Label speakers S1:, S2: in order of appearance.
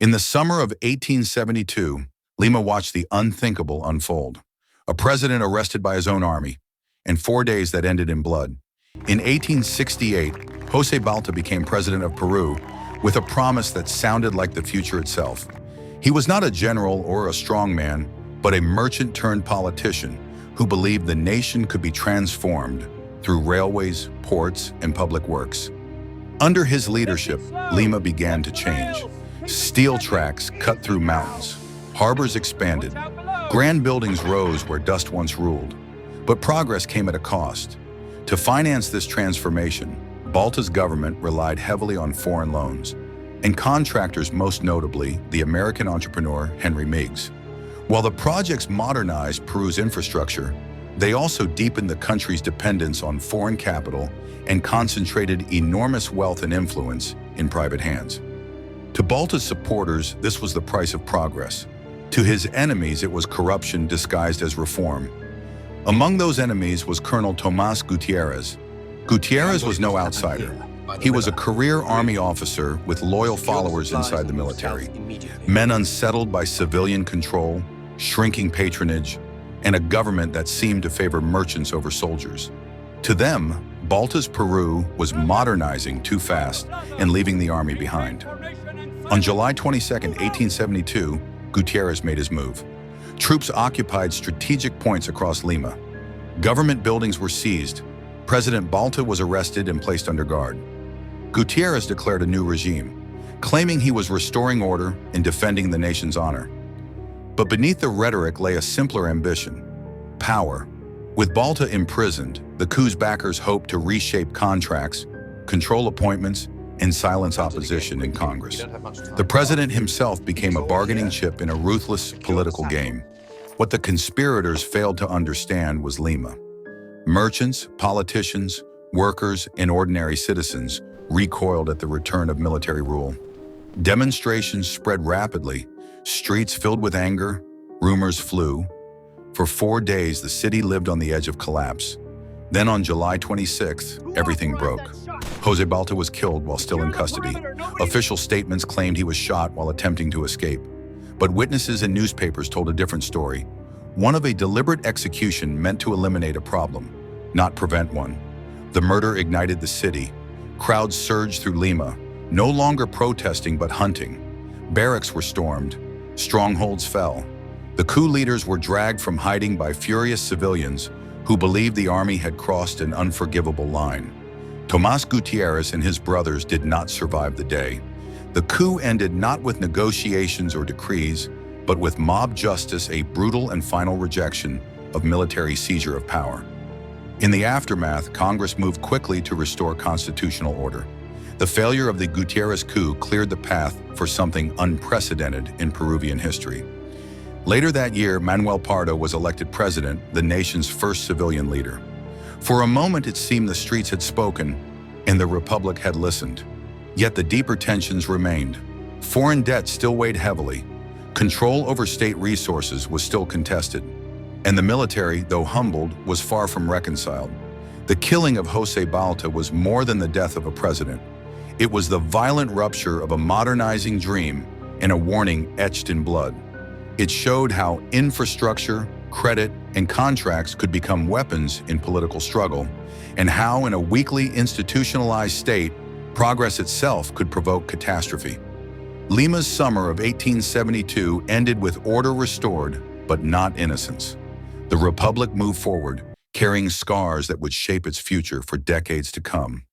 S1: In the summer of 1872, Lima watched the unthinkable unfold. A president arrested by his own army, and 4 days that ended in blood. In 1868, José Balta became president of Peru with a promise that sounded like the future itself. He was not a general or a strongman, but a merchant-turned-politician who believed the nation could be transformed through railways, ports, and public works. Under his leadership, Lima began to change. Steel tracks cut through mountains, harbors expanded, grand buildings rose where dust once ruled. But progress came at a cost. To finance this transformation, Balta's government relied heavily on foreign loans, and contractors, most notably the American entrepreneur Henry Meigs. While the projects modernized Peru's infrastructure, they also deepened the country's dependence on foreign capital and concentrated enormous wealth and influence in private hands. To Balta's supporters, this was the price of progress. To his enemies, it was corruption disguised as reform. Among those enemies was Colonel Tomás Gutiérrez. Gutiérrez was no outsider. He was a career army officer with loyal followers inside the military, men unsettled by civilian control, shrinking patronage, and a government that seemed to favor merchants over soldiers. To them, Balta's Peru was modernizing too fast and leaving the army behind. On July 22, 1872, Gutiérrez made his move. Troops occupied strategic points across Lima. Government buildings were seized. President Balta was arrested and placed under guard. Gutiérrez declared a new regime, claiming he was restoring order and defending the nation's honor. But beneath the rhetoric lay a simpler ambition: power. With Balta imprisoned, the coup's backers hoped to reshape contracts, control appointments, and silence opposition in Congress. The president himself became a bargaining chip in a ruthless political game. What the conspirators failed to understand was Lima. Merchants, politicians, workers, and ordinary citizens recoiled at the return of military rule. Demonstrations spread rapidly, streets filled with anger, rumors flew. For 4 days, the city lived on the edge of collapse. Then on July 26th, everything broke. José Balta was killed while still in custody. Official statements claimed he was shot while attempting to escape. But witnesses and newspapers told a different story, one of a deliberate execution meant to eliminate a problem, not prevent one. The murder ignited the city. Crowds surged through Lima, no longer protesting but hunting. Barracks were stormed. Strongholds fell. The coup leaders were dragged from hiding by furious civilians who believed the army had crossed an unforgivable line. Tomás Gutiérrez and his brothers did not survive the day. The coup ended not with negotiations or decrees, but with mob justice, a brutal and final rejection of military seizure of power. In the aftermath, Congress moved quickly to restore constitutional order. The failure of the Gutiérrez coup cleared the path for something unprecedented in Peruvian history. Later that year, Manuel Pardo was elected president, the nation's first civilian leader. For a moment, it seemed the streets had spoken and the republic had listened. Yet the deeper tensions remained. Foreign debt still weighed heavily. Control over state resources was still contested. And the military, though humbled, was far from reconciled. The killing of José Balta was more than the death of a president. It was the violent rupture of a modernizing dream and a warning etched in blood. It showed how infrastructure, credit, and contracts could become weapons in political struggle, and how in a weakly institutionalized state, progress itself could provoke catastrophe. Lima's summer of 1872 ended with order restored, but not innocence. The republic moved forward, carrying scars that would shape its future for decades to come.